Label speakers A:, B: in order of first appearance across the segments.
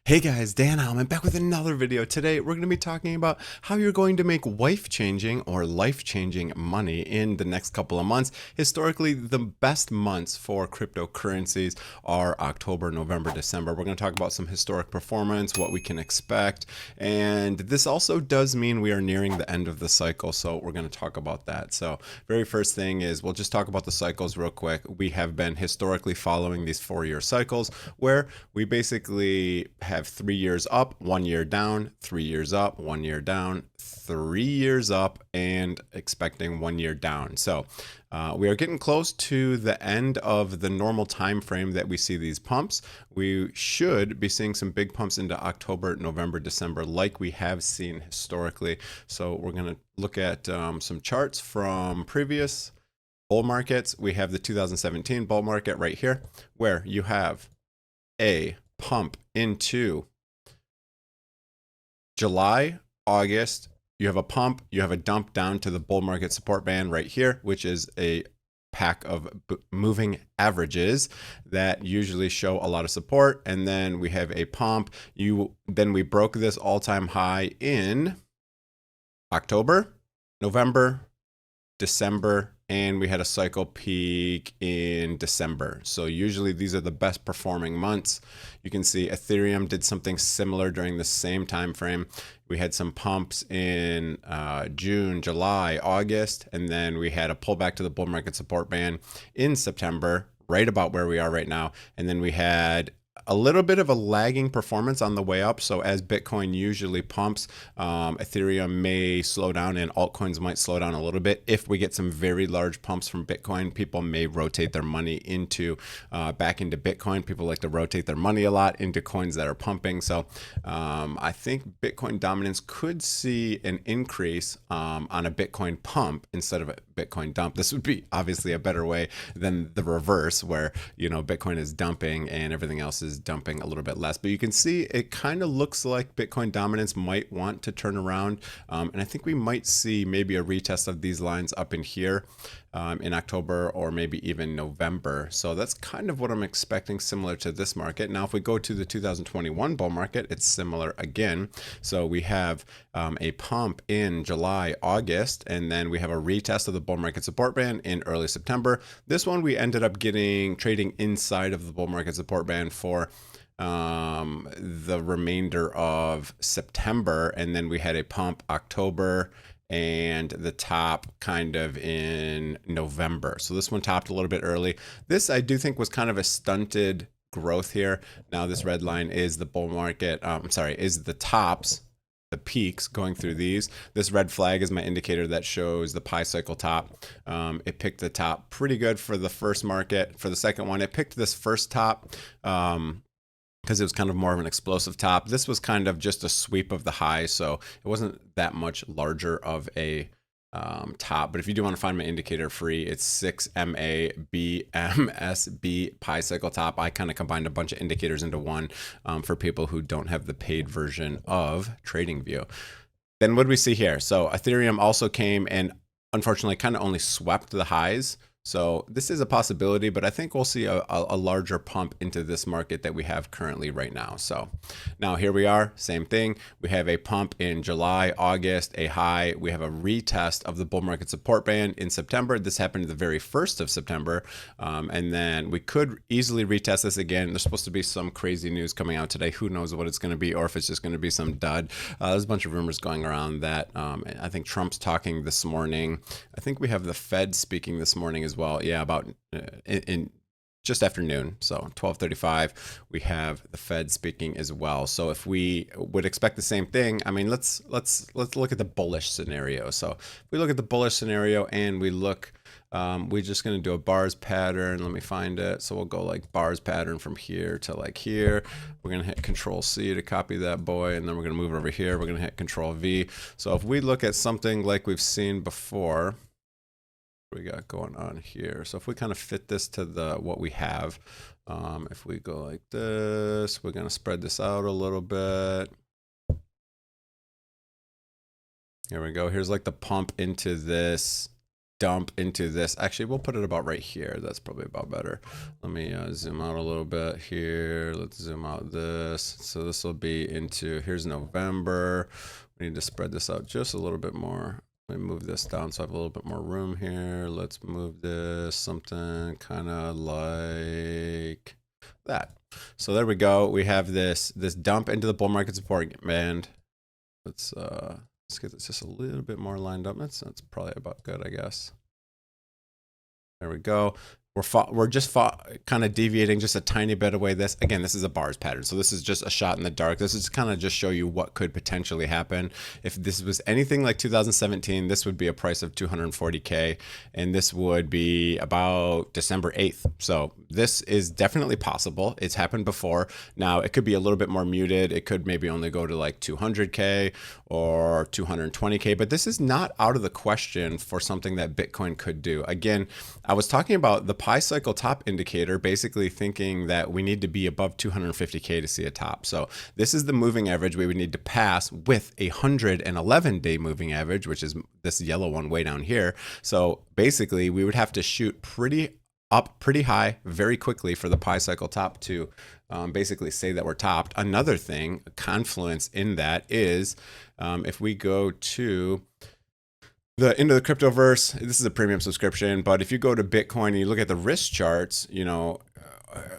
A: Hey guys, Dan Heilman back with another video. Today we're going to be talking about how you're going to make wife-changing or life-changing money in the next couple of months. Historically, the best months for cryptocurrencies are October, November, December. We're going to talk about some historic performance, what we can expect, and this also does mean we are nearing the end of the cycle, so we're going to talk about that. So very first thing is we'll just talk about the cycles real quick. We have been historically following these 4-year cycles where we basically have 3 years up, 1 year down, 3 years up, 1 year down, 3 years up, and expecting 1 year down. So we are getting close to the end of the normal time frame that we see these pumps. We should be seeing some big pumps into October, November, December, like we have seen historically. So we're going to look at some charts from previous bull markets. We have the 2017 bull market right here, where you have a pump into July, August, you have a pump, you have a dump down to the bull market support band right here, which is a pack of moving averages that usually show a lot of support. And then we have a pump. Then we broke this all-time high in October, November, December, and we had a cycle peak in December. So usually these are the best performing months. You can see Ethereum did something similar during the same time frame. We had some pumps in June, July, August, and then we had a pullback to the bull market support band in September, right about where we are right now. And then we had a little bit of a lagging performance on the way up. So as Bitcoin usually pumps, Ethereum may slow down and altcoins might slow down a little bit. If we get some very large pumps from Bitcoin, people may rotate their money into back into Bitcoin. People like to rotate their money a lot into coins that are pumping. So I think Bitcoin dominance could see an increase on a Bitcoin pump instead of a Bitcoin dump. This would be obviously a better way than the reverse, where Bitcoin is dumping and everything else is dumping a little bit less. But you can see it kind of looks like Bitcoin dominance might want to turn around, and I think we might see maybe a retest of these lines up in here in October or maybe even November. So that's kind of what I'm expecting, similar to this market. Now if we go to the 2021 bull market, it's similar again. So we have a pump in July, August, and then we have a retest of the bull market support band in early September. This one we ended up trading inside of the bull market support band for the remainder of September, and then we had a pump October and the top kind of in November. So this one topped a little bit early. This I do think was kind of a stunted growth here. Now this red line is the bull market, is the tops, the peaks going through these. This red flag is my indicator that shows the pi cycle top. It picked the top pretty good for the first market. For the second one, it picked this first top because it was kind of more of an explosive top. This was kind of just a sweep of the high, so it wasn't that much larger of a top. But if you do want to find my indicator free, it's 6MABMSB pi cycle top. I kind of combined a bunch of indicators into one for people who don't have the paid version of TradingView. Then what do we see here? So Ethereum also came and unfortunately kind of only swept the highs. So this is a possibility, but I think we'll see a larger pump into this market that we have currently right now. So now here we are, same thing. We have a pump in July, August, a high. We have a retest of the bull market support band in September. This happened the very 1st of September. And then we could easily retest this again. There's supposed to be some crazy news coming out today. Who knows what it's going to be, or if it's just going to be some dud. There's a bunch of rumors going around that I think Trump's talking this morning. I think we have the Fed speaking this morning as well. Yeah, about in just after noon, so 12:35, we have the Fed speaking as well. So if we would expect the same thing, I mean, let's look at the bullish scenario. So if we look at the bullish scenario and we look, we're just going to do a bars pattern. Let me find it. So we'll go like bars pattern from here to like here. We're going to hit Control C to copy that boy, and then we're going to move it over here. We're going to hit Control V. So if we look at something like we've seen before, we got going on here. So if we kind of fit this to what we have, if we go like this, we're going to spread this out a little bit. Here we go. Here's like the pump into this dump into this. Actually, we'll put it about right here. That's probably about better. Let me zoom out a little bit here. Let's zoom out this. So this will be into, here's November. We need to spread this out just a little bit more. Let me move this down so I have a little bit more room here. Let's move this something kind of like that. So there we go. We have this dump into the bull market support band. Let's get this just a little bit more lined up. That's probably about good, I guess. There we go. We're just kind of deviating just a tiny bit away. This again, this is a bars pattern, so this is just a shot in the dark. This is kind of just show you what could potentially happen. If this was anything like 2017, this would be a price of 240K, and this would be about December 8th. So this is definitely possible. It's happened before. Now it could be a little bit more muted. It could maybe only go to like 200K or 220K, but this is not out of the question for something that Bitcoin could do. Again, I was talking about the pi cycle top indicator, basically thinking that we need to be above 250K to see a top. So this is the moving average we would need to pass with a 111-day moving average, which is this yellow one way down here. So basically we would have to shoot pretty high very quickly for the pi cycle top to basically say that we're topped. Another thing, confluence in that is if we go to into the cryptoverse, this is a premium subscription, but if you go to Bitcoin and you look at the risk charts, you know,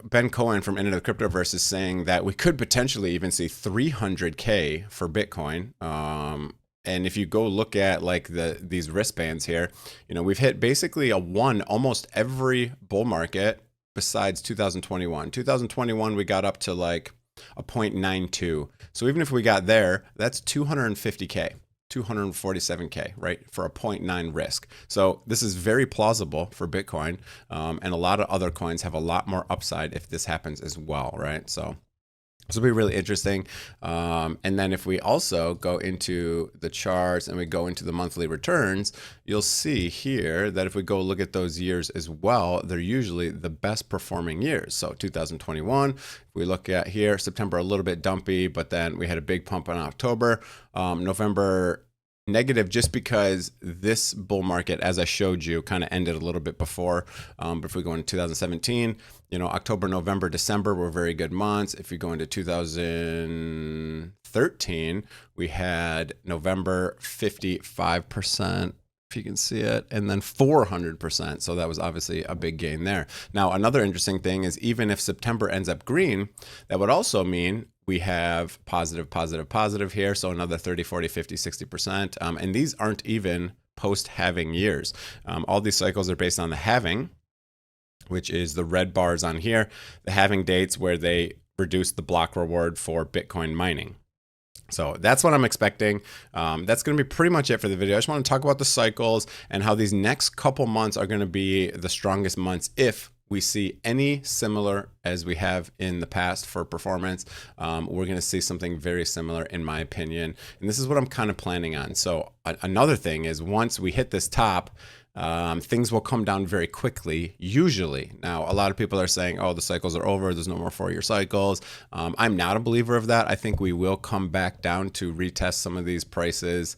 A: Ben Cohen from Into the Cryptoverse is saying that we could potentially even see 300K for Bitcoin. And if you go look at like these wristbands here, you know, we've hit basically a 1 almost every bull market besides 2021. 2021, we got up to like a 0.92. So even if we got there, that's 250K. 247K, right, for a 0.9 risk. So this is very plausible for Bitcoin, and a lot of other coins have a lot more upside if this happens as well, right? So this will be really interesting. And then if we also go into the charts and we go into the monthly returns, you'll see here that if we go look at those years as well, they're usually the best performing years. So 2021, if we look at here, September a little bit dumpy, but then we had a big pump in October. November negative just because this bull market, as I showed you, kind of ended a little bit before. But if we go into 2017, you know, October, November, December were very good months. If you go into 2013, we had November 55%, if you can see it, and then 400%. So that was obviously a big gain there. Now, another interesting thing is even if September ends up green, that would also mean we have positive, positive, positive here. So another 30, 40, 50, 60%. And these aren't even post-halving years. All these cycles are based on the halving, which is the red bars on here, the halving dates where they reduce the block reward for Bitcoin mining. So that's what I'm expecting. That's going to be pretty much it for the video. I just want to talk about the cycles and how these next couple months are going to be the strongest months if we see any similar as we have in the past for performance. We're going to see something very similar in my opinion. And this is what I'm kind of planning on. So another thing is once we hit this top, things will come down very quickly, usually. Now, a lot of people are saying, oh, the cycles are over. There's no more 4-year cycles. I'm not a believer of that. I think we will come back down to retest some of these prices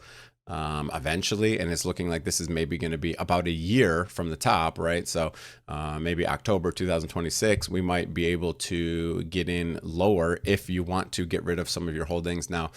A: eventually, and it's looking like this is maybe going to be about a year from the top, right? So maybe October 2026, we might be able to get in lower if you want to get rid of some of your holdings. Now,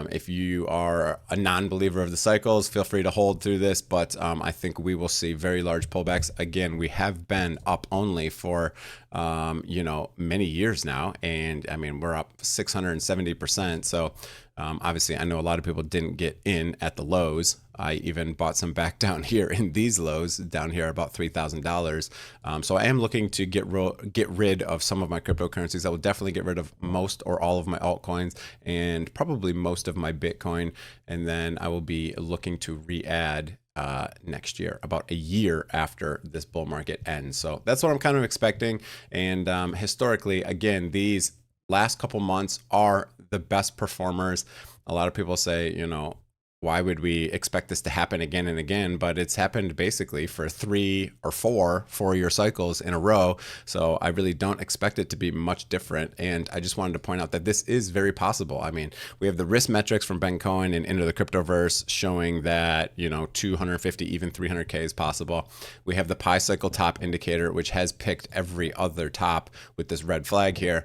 A: if you are a non-believer of the cycles, feel free to hold through this, but I think we will see very large pullbacks. Again, we have been up only for you know, many years now, and I mean we're up 670%. So obviously I know a lot of people didn't get in at the lows. I even bought some back down here in these lows down here about $3,000. So I am looking to get rid of some of my cryptocurrencies. I will definitely get rid of most or all of my altcoins and probably most of my Bitcoin. And then I will be looking to re-add next year, about a year after this bull market ends. So that's what I'm kind of expecting. And historically, again, these last couple months are the best performers. A lot of people say, you know, why would we expect this to happen again and again? But it's happened basically for 3 or 4 4-year cycles in a row. So I really don't expect it to be much different. And I just wanted to point out that this is very possible. I mean, we have the risk metrics from Ben Cohen and Into the Cryptoverse showing that, 250, even 300K is possible. We have the Pi Cycle top indicator, which has picked every other top with this red flag here,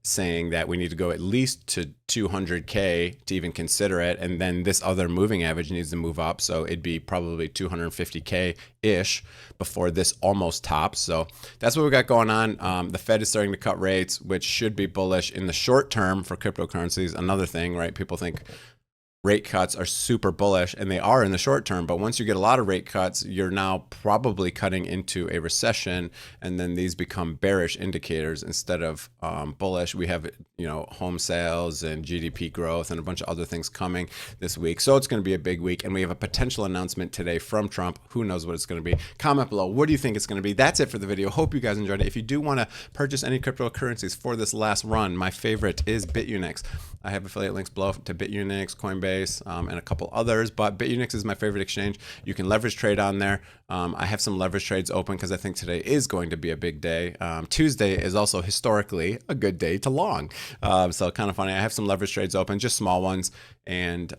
A: saying that we need to go at least to 200K to even consider it. And then this other moving average needs to move up. So it'd be probably 250K ish before this almost tops. So that's what we got going on. The Fed is starting to cut rates, which should be bullish in the short term for cryptocurrencies. Another thing, right? People think rate cuts are super bullish, and they are in the short term. But once you get a lot of rate cuts, you're now probably cutting into a recession, and then these become bearish indicators instead of bullish. We have, home sales and GDP growth and a bunch of other things coming this week. So it's going to be a big week, and we have a potential announcement today from Trump. Who knows what it's going to be? Comment below. What do you think it's going to be? That's it for the video. Hope you guys enjoyed it. If you do want to purchase any cryptocurrencies for this last run, my favorite is Bitunix. I have affiliate links below to Bitunix, Coinbase, and a couple others, but Bitunix is my favorite exchange. You can leverage trade on there. I have some leverage trades open because I think today is going to be a big day. Tuesday is also historically a good day to long. So kind of funny. I have some leverage trades open, just small ones. And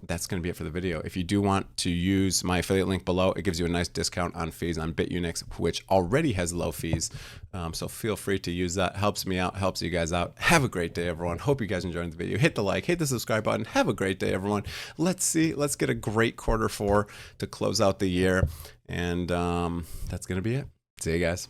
A: that's going to be it for the video. If you do want to use my affiliate link below, it gives you a nice discount on fees on Bitunix, which already has low fees. So feel free to use that. Helps me out, helps you guys out. Have a great day, everyone. Hope you guys enjoyed the video. Hit the like, hit the subscribe button. Have a great day, everyone. Let's get a great quarter 4 to close out the year. And that's going to be it. See you guys.